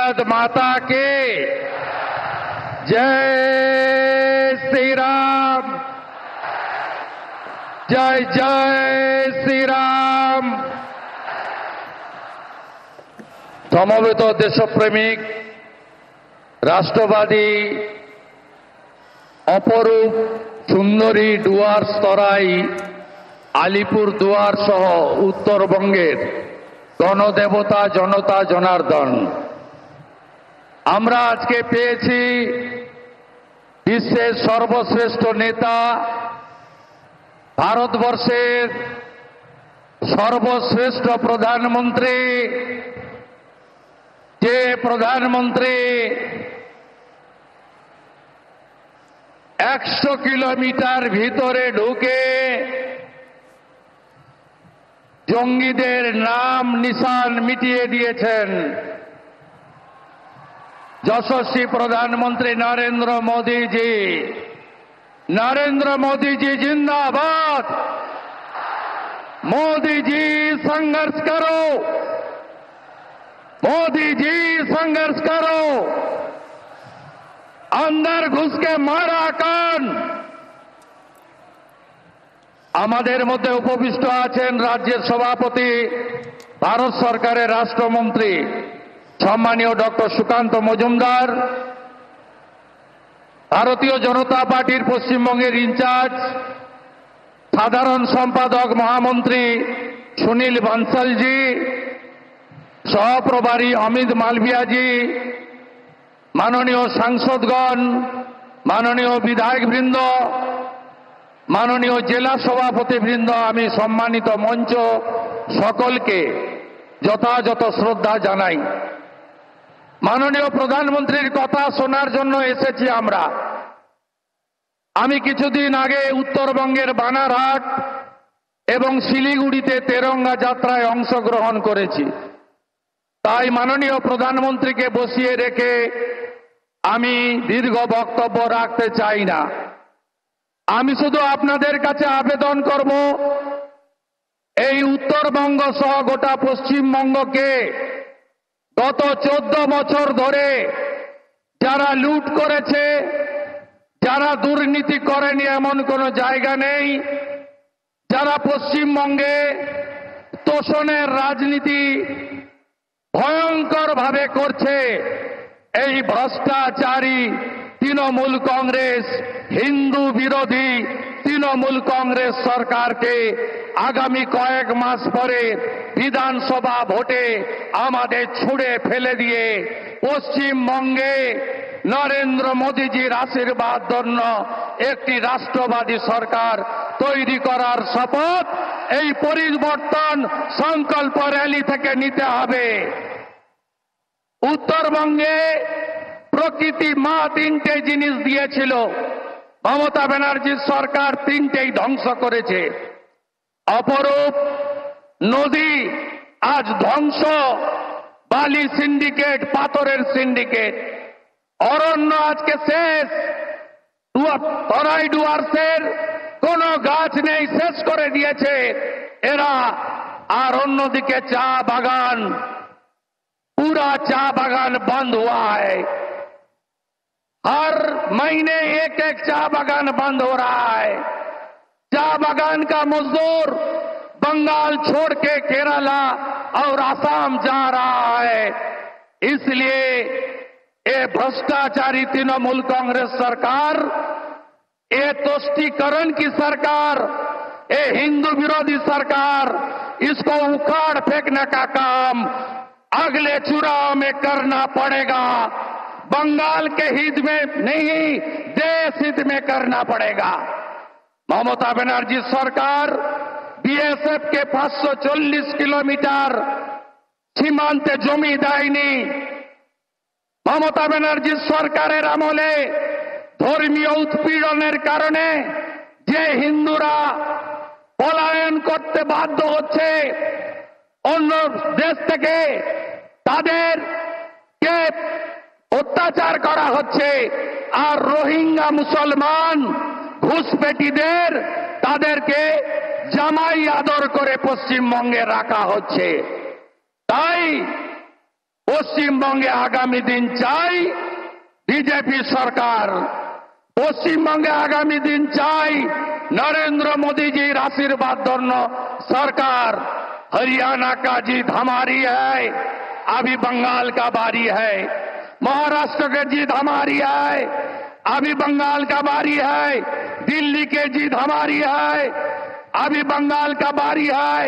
भारत माता के जय श्री राम, जय जय श्री राम। সমবেত দেশপ্রেমিক রাষ্ট্রবাদী অপরূপ সুন্দরী ডুয়ার্স তরাই আলিপুর দুয়ার সহ উত্তরবঙ্গের গণদেবতা জনতা জনার্দন, আমরা আজকে পেয়েছি বিশ্বের সর্বশ্রেষ্ঠ নেতা, ভারতবর্ষের সর্বশ্রেষ্ঠ প্রধানমন্ত্রী, যে প্রধানমন্ত্রী 100 কিলোমিটার ভিতরে ঢুকে জঙ্গিদের নাম নিশান মিটিয়ে দিয়েছেন, যশস্বী প্রধানমন্ত্রী नरेंद्र मोदी जी। नरेंद्र मोदी जी जिंदाबाद। मोदी जी संघर्ष करो, मोदी जी संघर्ष करो। अंदर घुस के मारा कान। আমাদের মধ্যে উপবিষ্ট আছেন রাজ্যের সভাপতি, ভারত সরকারের রাষ্ট্রমন্ত্রী সম্মানীয় ডক্টর সুকান্ত মজুমদার, ভারতীয় জনতা পার্টির পশ্চিমবঙ্গের ইনচার্জ সাধারণ সম্পাদক মহামন্ত্রী সুনীল বানসালজি, সহপ্রভারী অমিত মালভিয়াজি, মাননীয় সাংসদগণ, মাননীয় বিধায়কবৃন্দ, মাননীয় জেলা সভাপতিবৃন্দ, আমি সম্মানিত মঞ্চ সকলকে যথাযথ শ্রদ্ধা জানাই। মাননীয় প্রধানমন্ত্রীর কথা শোনার জন্য এসেছি আমরা। আমি কিছুদিন আগে উত্তরবঙ্গের বানারহাট এবং শিলিগুড়িতে তেরঙ্গা যাত্রায় অংশগ্রহণ করেছি। তাই মাননীয় প্রধানমন্ত্রীকে বসিয়ে রেখে আমি দীর্ঘ বক্তব্য রাখতে চাই না। আমি শুধু আপনাদের কাছে আবেদন করব, এই উত্তরবঙ্গ সহ গোটা পশ্চিমবঙ্গকে গত 14 বছর ধরে যারা লুট করেছে, যারা দুর্নীতি করেনি এমন কোনো জায়গা নেই, যারা পশ্চিমবঙ্গে তোষণের রাজনীতি ভয়ঙ্করভাবে করছে, এই ভ্রষ্টাচারী তৃণমূল কংগ্রেস, হিন্দু বিরোধী তৃণমূল কংগ্রেস সরকারকে আগামী কয়েক মাস পরে বিধানসভা ভোটে আমাদের ছুঁড়ে ফেলে দিয়ে পশ্চিমবঙ্গে নরেন্দ্র মোদীজির আশীর্বাদ ধন্য একটি রাষ্ট্রবাদী সরকার তৈরি করার শপথ এই পরিবর্তন সংকল্প র্যালি থেকে নিতে হবে। উত্তরবঙ্গে প্রকৃতি মা 3টে জিনিস দিয়েছিল, মমতা ব্যানার্জির সরকার 3টেই ধ্বংস করেছে। অপরূপ নদী আজ ধ্বংস, বালি সিন্ডিকেট, পাথরের সিন্ডিকেট। অরণ্য আজকে শেষ, তরাই ডুয়ার্সের কোন গাছ নেই, শেষ করে দিয়েছে এরা। আর অন্যদিকে চা বাগান, पूरा चा बागान बंद हुआ है। हर महीने एक एक चा बागान बंद हो रहा है। चा बागान का मजदूर बंगाल छोड़ के केरला और असम जा रहा है। इसलिए ये भ्रष्टाचारी तृणमूल कांग्रेस सरकार, ये तुष्टीकरण की सरकार, ये हिंदू विरोधी सरकार, इसको उखाड़ फेंकने का काम अगले चुनाव में करना पड़ेगा। बंगाल के हित में नहीं, देश हित में करना पड़ेगा। ममता बनर्जी सरकार बीएसएफ के 540 किलोमीटर সীমান্তে জমি দেয়নি। মমতা ব্যানার্জি সরকারের আমলে ধর্মীয় উৎপীড়নের কারণে যে হিন্দুরা পলায়ন করতে বাধ্য হচ্ছে অন্য দেশ থেকে, তাদেরকে অত্যাচার করা হচ্ছে। আর রোহিঙ্গা মুসলমান ঘুষপেটিদের তাদেরকে জামাই আদর করে পশ্চিমবঙ্গে রাখা হচ্ছে। তাই পশ্চিমবঙ্গে আগামী দিন চাই বিজেপি সরকার, পশ্চিমবঙ্গে আগামী দিন চাই नरेंद्र मोदी जी आशीर्वाद धन्य सरकार। हरियाणा का जीत हमारी है, अभी बंगाल का बारी है। महाराष्ट्र की जीत हमारी है, अभी बंगाल का बारी है। दिल्ली की जीत हमारी है, अभी बंगाल का बारी है।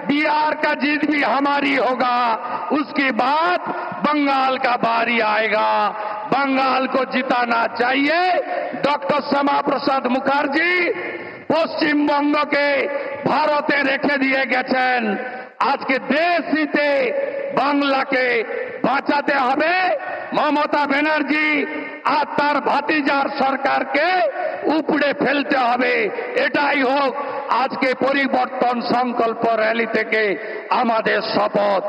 बिहार का जीत भी हमारी होगा, उसके बाद बंगाल का बारी आएगा। बंगाल को जिताना चाहिए। डॉक्टर श्यामा प्रसाद मुखर्जी পশ্চিমবঙ্গকে ভারতে রেখে দিয়ে গেছেন। আজকে দেশ হিতে বাংলাকে বাঁচাতে হবে। মমতা ব্যানার্জি আর তার ভাতিজার সরকারকে উপড়ে ফেলতে হবে। এটাই হোক আজকে পরিবর্তন সংকল্প র্যালি থেকে আমাদের শপথ।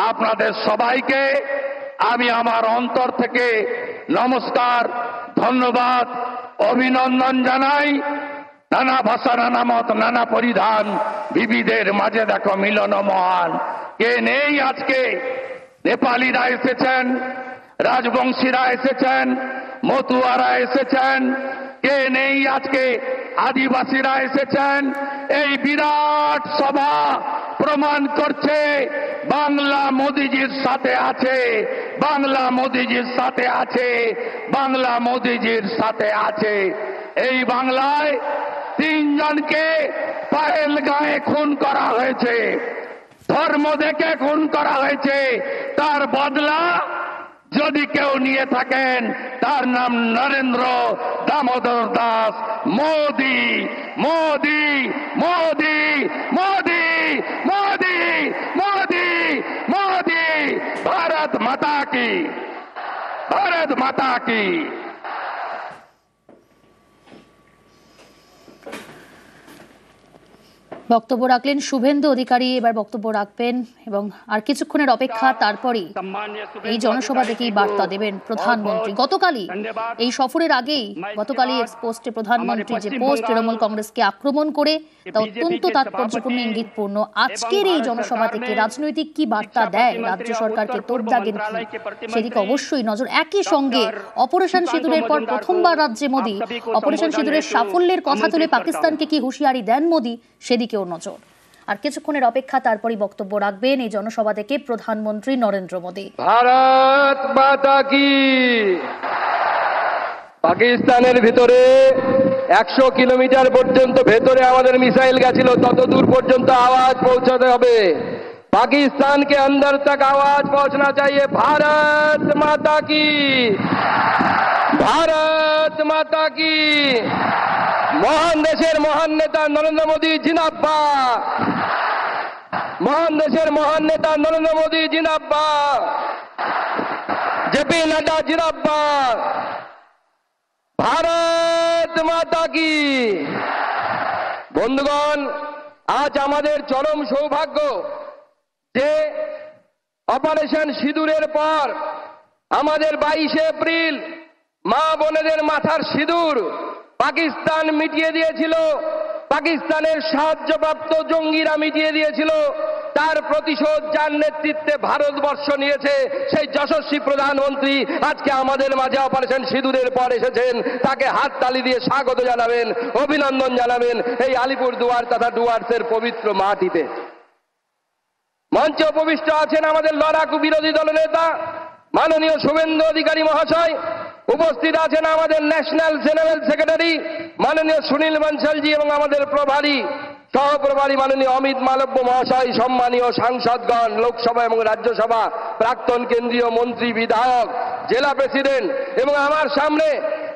আপনাদের সবাইকে আমি আমার অন্তর থেকে নমস্কার, ধন্যবাদ, অভিনন্দন জানাই। নানা ভাষা, নানা মত, নানা পরিধান, বিবিধের মাঝে দেখো মিলন মহান। কে নেই আজকে? নেপালিরা এসেছেন, রাজবংশীরা এসেছেন, মতুয়ারা এসেছেন। কে নেই আজকে? আদিবাসীরা এসেছেন। এই বিরাট সভা প্রমাণ করছে বাংলা মোদিজির সাথে আছে, বাংলা মোদিজির সাথে আছে, বাংলা মোদিজির সাথে আছে। এই বাংলায় 3 জনকে পহেলগাঁয়ে খুন করা হয়েছে, ধর্ম দেখে খুন করা হয়েছে। তার বদলা যদি কেউ নিয়ে থাকেন তার নাম নরেন্দ্র দামোদর দাস মোদি। মোদি মোদি মোদি মোদি মোদি মোদি। ভারত মাতা কি, ভারত মাতা কি। বক্তব্য রাখলেন শুভেন্দু অধিকারী। এবার বক্তব্য রাখবেন এবং আর কিছুক্ষণের অপেক্ষা, তারপরেই এই জনসভা থেকেই বার্তা দেবেন প্রধানমন্ত্রী। গতকালই এই সফরের আগেই গতকালই এক্সপোস্টে প্রধানমন্ত্রী যে পোস্ট তৃণমূল কংগ্রেসকে আক্রমণ করে তা অত্যন্ত তাৎপর্যপূর্ণ, ইঙ্গিতপূর্ণ। আজকের এই জনসভা থেকে রাজনৈতিক কি বার্তা দেয়, রাজ্য সরকারকে তোড়দাগের কি, সেদিকে অবশ্যই নজর। একই সঙ্গে অপারেশন সিঁদুরের পর প্রথমবার রাজ্যে মোদী, অপারেশন সিঁদুরের সাফল্যের কথা তুলে পাকিস্তানকে কি হুঁশিয়ারি দেন মোদী, সেদিকেও নজর। আর কিছুক্ষণের অপেক্ষা, তারপরই বক্তব্য রাখবেন এই জনসভা থেকে প্রধানমন্ত্রী নরেন্দ্র মোদী। ভারত মাতা কি। পাকিস্তানের ভিতরে 100 কিলোমিটার পর্যন্ত ভেতরে আমাদের মিসাইল গেছিল, তত দূর পর্যন্ত আওয়াজ পৌঁছাতে হবে। পাকিস্তানকে अंदर तक आवाज पहुंचना चाहिए। भारत माता की, भारत माता की। মহান দেশের মহান নেতা নরেন্দ্র মোদী জিন্দাবাদ, মহান দেশের মহান নেতা নরেন্দ্র মোদী জিন্দাবাদ, জেপি নাড্ডা জিন্দাবাদ। ভারত মাতা কি। বন্ধুগণ, আজ আমাদের চরম সৌভাগ্য যে অপারেশন সিঁদুরের পর আমাদের 22শে এপ্রিল মা বোনেদের মাথার সিঁদুর পাকিস্তান মিটিয়ে দিয়েছিল, পাকিস্তানের সাহায্যপ্রাপ্ত জঙ্গিরা মিটিয়ে দিয়েছিল। তার প্রতিশোধ যার নেতৃত্বে ভারতবর্ষ নিয়েছে, সেই যশস্বী প্রধানমন্ত্রী আজকে আমাদের মাঝে অপারেশন সিঁদুরের পর এসেছেন। তাকে হাততালি দিয়ে স্বাগত জানাবেন, অভিনন্দন জানাবেন এই আলিপুরদুয়ার তথা ডুয়ার্সের পবিত্র মাটিতে। মঞ্চে উপবিষ্ট আছেন আমাদের লড়াকু বিরোধী দলনেতা মাননীয় শুভেন্দু অধিকারী মহাশয়, উপস্থিত আছেন আমাদের ন্যাশনাল জেনারেল সেক্রেটারি মাননীয় সুনীল বনশালজি এবং আমাদের প্রভারী সহপ্রভারী মাননীয় অমিত মালব্য মহাশয়, সম্মানীয় সাংসদগণ, লোকসভা এবং রাজ্যসভা প্রাক্তন কেন্দ্রীয় মন্ত্রী, বিধায়ক, জেলা প্রেসিডেন্ট এবং আমার সামনে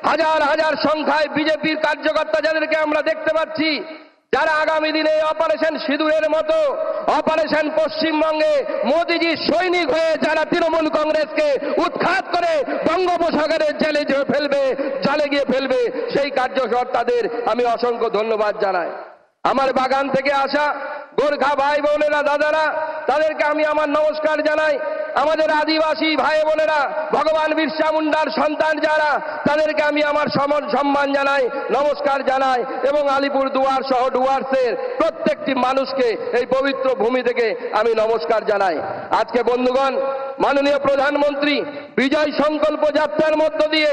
হাজার হাজার সংখ্যায় বিজেপির কার্যকর্তা যাদেরকে আমরা দেখতে পাচ্ছি, যারা আগামী দিনে অপারেশন সিঁদুরের মতো অপারেশন পশ্চিমবঙ্গে মোদিজি সৈনিক হয়ে যারা তৃণমূল কংগ্রেসকে উৎখাত করে বঙ্গোপসাগরের জেলে ফেলবে, জলে গিয়ে ফেলবে, সেই কার্যকর্তাদের আমি অসংখ্য ধন্যবাদ জানাই। আমার বাগান থেকে আসা গোর্খা ভাই বোনেরা, দাদারা, তাদেরকে আমি আমার নমস্কার জানাই। আমাদের আদিবাসী ভাই বোনেরা, ভগবান বিরসা মুন্ডার সন্তান যারা, তাদেরকে আমি আমার সম্মান জানাই, নমস্কার জানাই। এবং আলিপুর দুয়ার সহ ডুয়ার্সের প্রত্যেকটি মানুষকে এই পবিত্র ভূমি থেকে আমি নমস্কার জানাই। আজকে বন্ধুগণ, মাননীয় প্রধানমন্ত্রী বিজয় সংকল্প যাত্রার মধ্য দিয়ে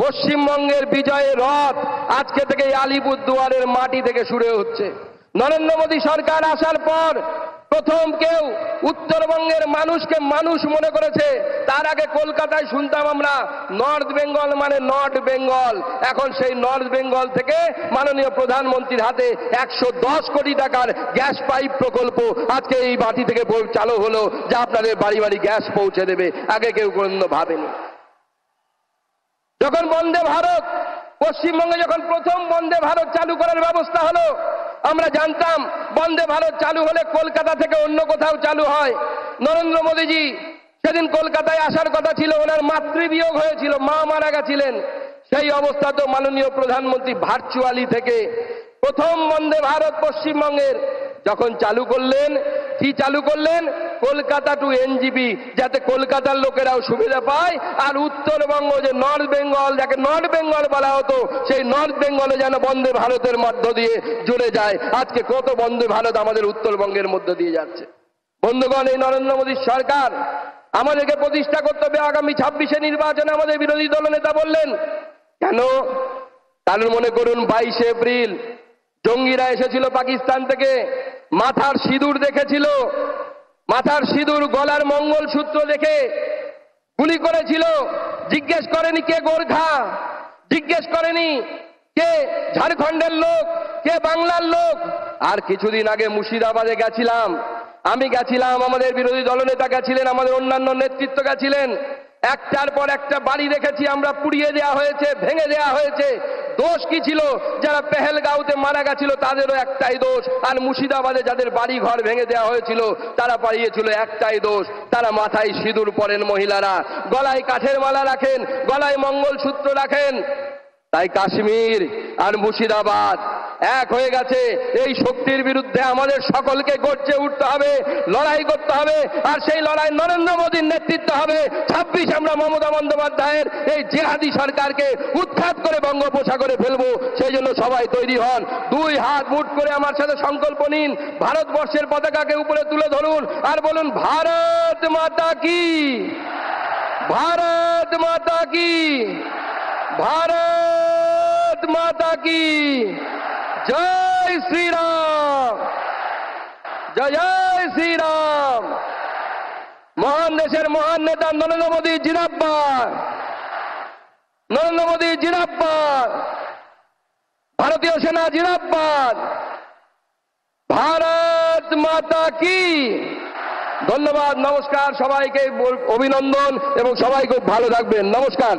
পশ্চিমবঙ্গের বিজয়ের রথ আজকে থেকে আলিপুর দুয়ারের মাটি থেকে শুরু হচ্ছে। নরেন্দ্র মোদী সরকার আসার পর প্রথম কেউ উত্তরবঙ্গের মানুষকে মানুষ মনে করেছে। তার আগে কলকাতায় শুনতাম আমরা নর্থ বেঙ্গল মানে নর্থ বেঙ্গল। এখন সেই নর্থ বেঙ্গল থেকে মাননীয় প্রধানমন্ত্রীর হাতে 110 কোটি টাকার গ্যাস পাইপ প্রকল্প আজকে এই মাটি থেকে চালু হলো, যা আপনাদের বাড়ি বাড়ি গ্যাস পৌঁছে দেবে। আগে কেউ কোনো ভাবেনি। যখন বন্দে ভারত, পশ্চিমবঙ্গে যখন প্রথম বন্দে ভারত চালু করার ব্যবস্থা হলো, আমরা জানতাম বন্দে ভারত চালু হলে কলকাতা থেকে অন্য কোথাও চালু হয়। নরেন্দ্র মোদীজি সেদিন কলকাতায় আসার কথা ছিল, ওনার মাতৃবিয়োগ হয়েছিল, মা মারা গেছিলেন। সেই অবস্থাতেও মাননীয় প্রধানমন্ত্রী ভার্চুয়ালি থেকে প্রথম বন্দে ভারত পশ্চিমবঙ্গের যখন চালু করলেন, কি চালু করলেন? কলকাতা টু এনজিপি, যাতে কলকাতার লোকেরাও সুবিধা পায়, আর উত্তরবঙ্গ যে নর্থ বেঙ্গল, যাকে নর্থ বেঙ্গল বলা হতো, সেই নর্থ বেঙ্গলে যেন বন্দে ভারতের মধ্য দিয়ে জুড়ে যায়। আজকে কত বন্দে ভারত আমাদের উত্তরবঙ্গের মধ্য দিয়ে যাচ্ছে। বন্ধুগণ, এই নরেন্দ্র মোদীর সরকার আমাদেরকে প্রতিষ্ঠা করতে হবে। আগামী 26শে নির্বাচনে আমাদের বিরোধী দলনেতা বললেন, কেন? কারণ মনে করুন 22শে এপ্রিল জঙ্গিরা এসেছিল পাকিস্তান থেকে, মাথার সিঁদুর দেখেছিল, মাথার সিঁদুর, গলার মঙ্গলসূত্র দেখে গুলি করেছিল। জিজ্ঞেস করেনি কে গোর্খা, জিজ্ঞেস করেনি কে ঝাড়খণ্ডের লোক, কে বাংলার লোক। আর কিছুদিন আগে মুর্শিদাবাদে গেছিলাম, আমি গেছিলাম, আমাদের বিরোধী দলনেতা গেছিলেন, আমাদের অন্যান্য নেতৃত্ব গেছিলেন। একটার পর একটা বাড়ি দেখেছি আমরা, পুড়িয়ে দেওয়া হয়েছে, ভেঙে দেওয়া হয়েছে। দোষ কি ছিল? যারা পেহেলগাঁওতে মারা গেছিল তাদেরও একটাই দোষ, আর মুর্শিদাবাদে যাদের বাড়ি ঘর ভেঙে দেওয়া হয়েছিল তারা পালিয়েছিল, একটাই দোষ, তারা মাথায় সিঁদুর পরেন মহিলারা, গলায় কাঠের মালা রাখেন, গলায় মঙ্গলসূত্র রাখেন। তাই কাশ্মীর আর মুর্শিদাবাদ এক হয়ে গেছে। এই শক্তির বিরুদ্ধে আমাদের সকলকে গর্জে উঠতে হবে, লড়াই করতে হবে, আর সেই লড়াই নরেন্দ্র মোদীর নেতৃত্ব হবে। 26 আমরা মমতা বন্দ্যোপাধ্যায়ের এই জেহাদি সরকারকে উৎখাত করে বঙ্গোপসাগরে ফেলবো। সেই জন্য সবাই তৈরি হন, দুই হাত মুঠ করে আমার সাথে সংকল্প নিন, ভারতবর্ষের পতাকাকে উপরে তুলে ধরুন আর বলুন, ভারত মাতা কি, ভারত মাতা কি, ভারত মাতা কি, জয় শ্রীরাম, জয় জয় শ্রীরাম। মহান দেশের মহান নেতা নরেন্দ্র মোদী জিন্দাবাদ, নরেন্দ্র মোদী জিন্দাবাদ, ভারতীয় সেনা জিন্দাবাদ, ভারত মাতা কি। ধন্যবাদ, নমস্কার, সবাইকে অভিনন্দন এবং সবাই খুব ভালো থাকবেন। নমস্কার।